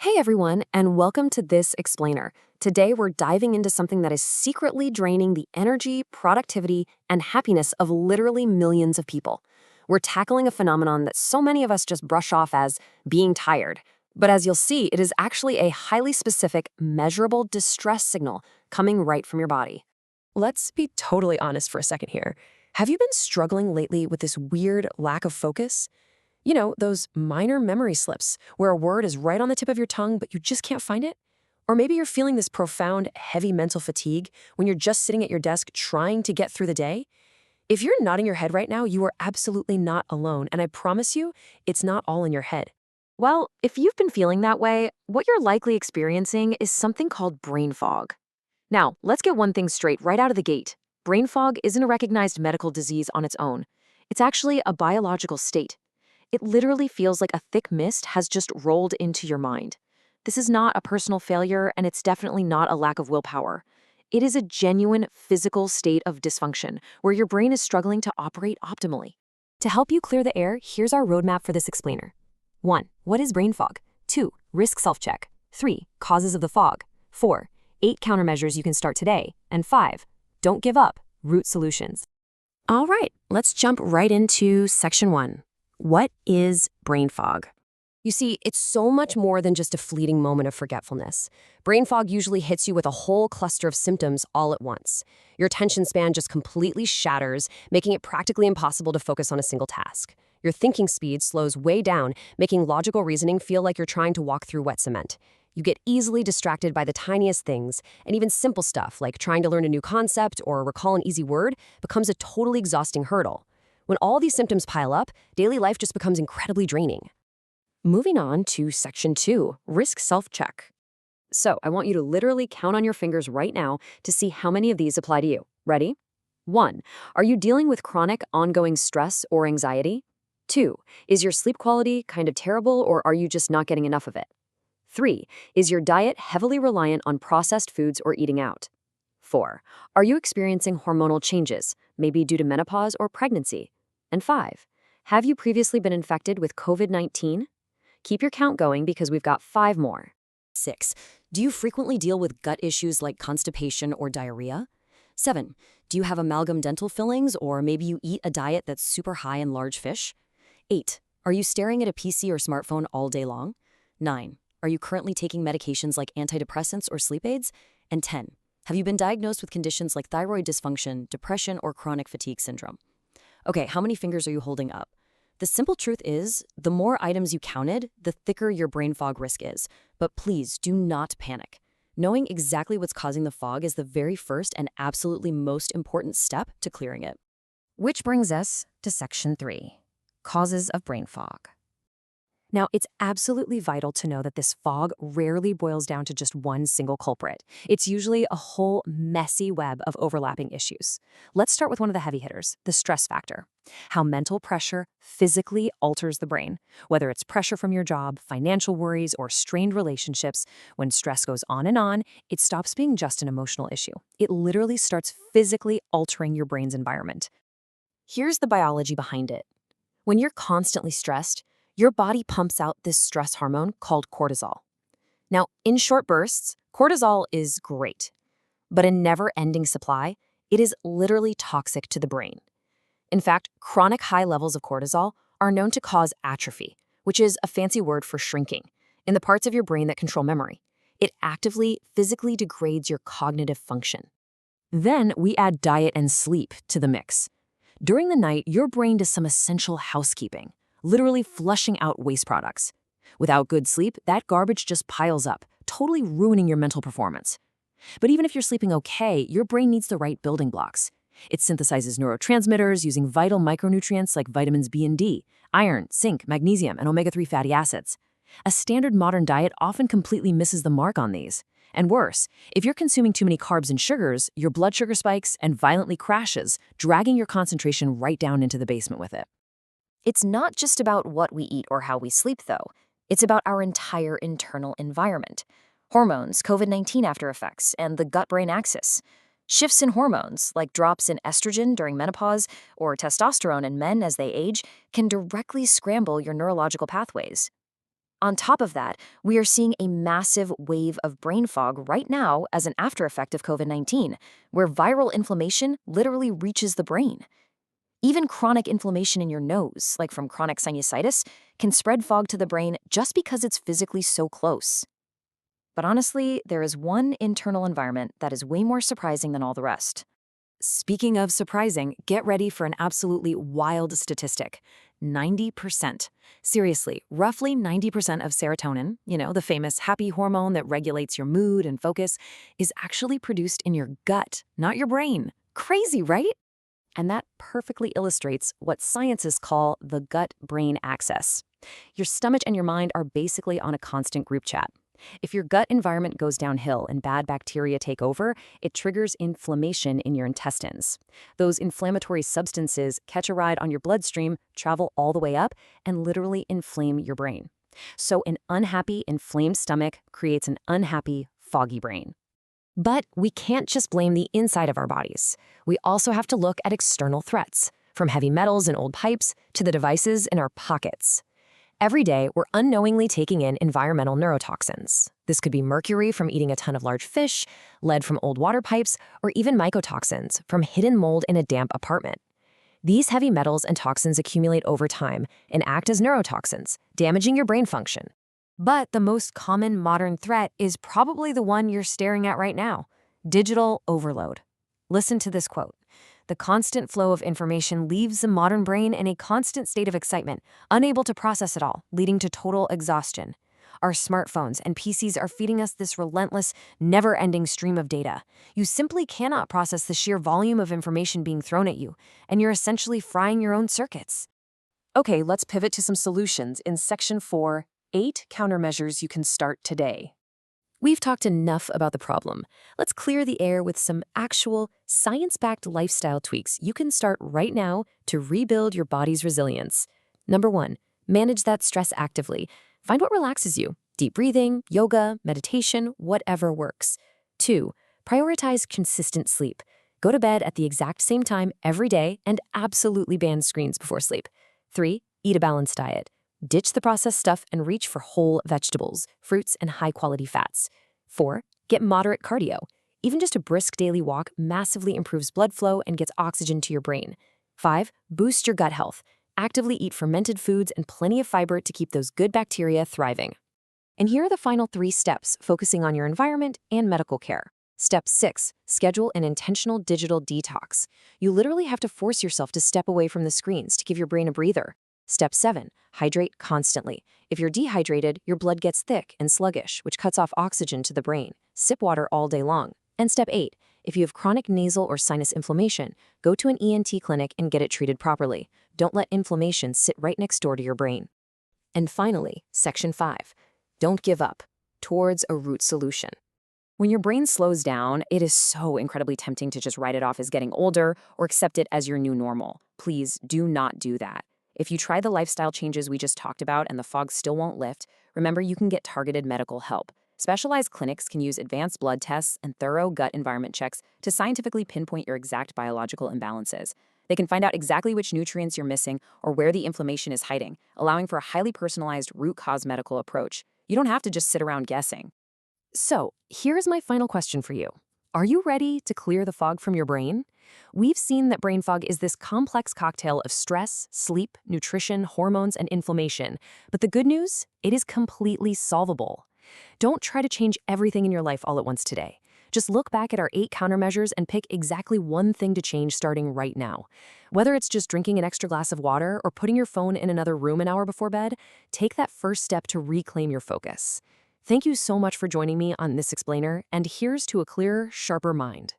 Hey everyone, and welcome to This Explainer. Today we're diving into something that is secretly draining the energy, productivity, and happiness of literally millions of people. We're tackling a phenomenon that so many of us just brush off as being tired. But as you'll see, it is actually a highly specific, measurable distress signal coming right from your body. Let's be totally honest for a second here. Have you been struggling lately with this weird lack of focus? You know, those minor memory slips where a word is right on the tip of your tongue, but you just can't find it? Or maybe you're feeling this profound, heavy mental fatigue when you're just sitting at your desk trying to get through the day? If you're nodding your head right now, you are absolutely not alone, and I promise you, it's not all in your head. Well, if you've been feeling that way, what you're likely experiencing is something called brain fog. Now, let's get one thing straight right out of the gate. Brain fog isn't a recognized medical disease on its own. It's actually a biological state. It literally feels like a thick mist has just rolled into your mind. This is not a personal failure, and it's definitely not a lack of willpower. It is a genuine physical state of dysfunction where your brain is struggling to operate optimally. To help you clear the air, here's our roadmap for this explainer. 1. What is brain fog? 2. Risk self-check. 3. Causes of the fog. 4. 8 countermeasures you can start today. And 5. Don't give up. Root solutions. All right, let's jump right into section 1. What is brain fog? You see, it's so much more than just a fleeting moment of forgetfulness. Brain fog usually hits you with a whole cluster of symptoms all at once. Your attention span just completely shatters, making it practically impossible to focus on a single task. Your thinking speed slows way down, making logical reasoning feel like you're trying to walk through wet cement. You get easily distracted by the tiniest things, and even simple stuff like trying to learn a new concept or recall an easy word becomes a totally exhausting hurdle. When all these symptoms pile up, daily life just becomes incredibly draining. Moving on to section 2, risk self-check. So I want you to literally count on your fingers right now to see how many of these apply to you. Ready? 1. Are you dealing with chronic, ongoing stress or anxiety? 2. Is your sleep quality kind of terrible, or are you just not getting enough of it? 3. Is your diet heavily reliant on processed foods or eating out? 4. Are you experiencing hormonal changes, maybe due to menopause or pregnancy? And 5. Have you previously been infected with COVID-19? Keep your count going because we've got 5 more. 6. Do you frequently deal with gut issues like constipation or diarrhea? 7. Do you have amalgam dental fillings, or maybe you eat a diet that's super high in large fish? 8. Are you staring at a PC or smartphone all day long? 9. Are you currently taking medications like antidepressants or sleep aids? And 10. Have you been diagnosed with conditions like thyroid dysfunction, depression, or chronic fatigue syndrome? Okay, how many fingers are you holding up? The simple truth is, the more items you counted, the thicker your brain fog risk is. But please do not panic. Knowing exactly what's causing the fog is the very first and absolutely most important step to clearing it. Which brings us to section 3, causes of brain fog. Now, it's absolutely vital to know that this fog rarely boils down to just one single culprit. It's usually a whole messy web of overlapping issues. Let's start with one of the heavy hitters, the stress factor. How mental pressure physically alters the brain. Whether it's pressure from your job, financial worries, or strained relationships, when stress goes on, it stops being just an emotional issue. It literally starts physically altering your brain's environment. Here's the biology behind it. When you're constantly stressed, your body pumps out this stress hormone called cortisol. Now, in short bursts, cortisol is great, but in never-ending supply, it is literally toxic to the brain. In fact, chronic high levels of cortisol are known to cause atrophy, which is a fancy word for shrinking, in the parts of your brain that control memory. It actively, physically degrades your cognitive function. Then we add diet and sleep to the mix. During the night, your brain does some essential housekeeping, literally flushing out waste products. Without good sleep, that garbage just piles up, totally ruining your mental performance. But even if you're sleeping okay, your brain needs the right building blocks. It synthesizes neurotransmitters using vital micronutrients like vitamins B and D, iron, zinc, magnesium, and omega-3 fatty acids. A standard modern diet often completely misses the mark on these. And worse, if you're consuming too many carbs and sugars, your blood sugar spikes and violently crashes, dragging your concentration right down into the basement with it. It's not just about what we eat or how we sleep, though. It's about our entire internal environment. Hormones, COVID-19 after effects, and the gut-brain axis. Shifts in hormones, like drops in estrogen during menopause or testosterone in men as they age, can directly scramble your neurological pathways. On top of that, we are seeing a massive wave of brain fog right now as an after effect of COVID-19, where viral inflammation literally reaches the brain. Even chronic inflammation in your nose, like from chronic sinusitis, can spread fog to the brain just because it's physically so close. But honestly, there is one internal environment that is way more surprising than all the rest. Speaking of surprising, get ready for an absolutely wild statistic. 90%. Seriously, roughly 90% of serotonin, the famous happy hormone that regulates your mood and focus, is actually produced in your gut, not your brain. Crazy, right? And that perfectly illustrates what scientists call the gut-brain axis. Your stomach and your mind are basically on a constant group chat. If your gut environment goes downhill and bad bacteria take over, it triggers inflammation in your intestines. Those inflammatory substances catch a ride on your bloodstream, travel all the way up, and literally inflame your brain. So an unhappy, inflamed stomach creates an unhappy, foggy brain. But we can't just blame the inside of our bodies. We also have to look at external threats, from heavy metals in old pipes to the devices in our pockets. Every day, we're unknowingly taking in environmental neurotoxins. This could be mercury from eating a ton of large fish, lead from old water pipes, or even mycotoxins from hidden mold in a damp apartment. These heavy metals and toxins accumulate over time and act as neurotoxins, damaging your brain function. But the most common modern threat is probably the one you're staring at right now: digital overload. Listen to this quote. The constant flow of information leaves the modern brain in a constant state of excitement, unable to process it all, leading to total exhaustion. Our smartphones and PCs are feeding us this relentless, never-ending stream of data. You simply cannot process the sheer volume of information being thrown at you, and you're essentially frying your own circuits. Okay, let's pivot to some solutions in Section 4, 8 countermeasures you can start today. We've talked enough about the problem. Let's clear the air with some actual, science-backed lifestyle tweaks you can start right now to rebuild your body's resilience. Number 1, manage that stress actively. Find what relaxes you. Deep breathing, yoga, meditation, whatever works. 2, prioritize consistent sleep. Go to bed at the exact same time every day and absolutely ban screens before sleep. 3, eat a balanced diet. Ditch the processed stuff and reach for whole vegetables, fruits, and high-quality fats. 4, get moderate cardio. Even just a brisk daily walk massively improves blood flow and gets oxygen to your brain. 5, boost your gut health. Actively eat fermented foods and plenty of fiber to keep those good bacteria thriving. And here are the final 3 steps, focusing on your environment and medical care. Step 6, schedule an intentional digital detox. You literally have to force yourself to step away from the screens to give your brain a breather. Step 7, hydrate constantly. If you're dehydrated, your blood gets thick and sluggish, which cuts off oxygen to the brain. Sip water all day long. And Step 8, if you have chronic nasal or sinus inflammation, go to an ENT clinic and get it treated properly. Don't let inflammation sit right next door to your brain. And finally, Section 5, don't give up. Towards a root solution. When your brain slows down, it is so incredibly tempting to just write it off as getting older or accept it as your new normal. Please do not do that. If you try the lifestyle changes we just talked about and the fog still won't lift, remember you can get targeted medical help. Specialized clinics can use advanced blood tests and thorough gut environment checks to scientifically pinpoint your exact biological imbalances. They can find out exactly which nutrients you're missing or where the inflammation is hiding, allowing for a highly personalized root cause medical approach. You don't have to just sit around guessing. So, here's my final question for you. Are you ready to clear the fog from your brain? We've seen that brain fog is this complex cocktail of stress, sleep, nutrition, hormones, and inflammation. But the good news? It is completely solvable. Don't try to change everything in your life all at once today. Just look back at our 8 countermeasures and pick exactly one thing to change starting right now. Whether it's just drinking an extra glass of water or putting your phone in another room an hour before bed, take that first step to reclaim your focus. Thank you so much for joining me on this explainer, and here's to a clearer, sharper mind.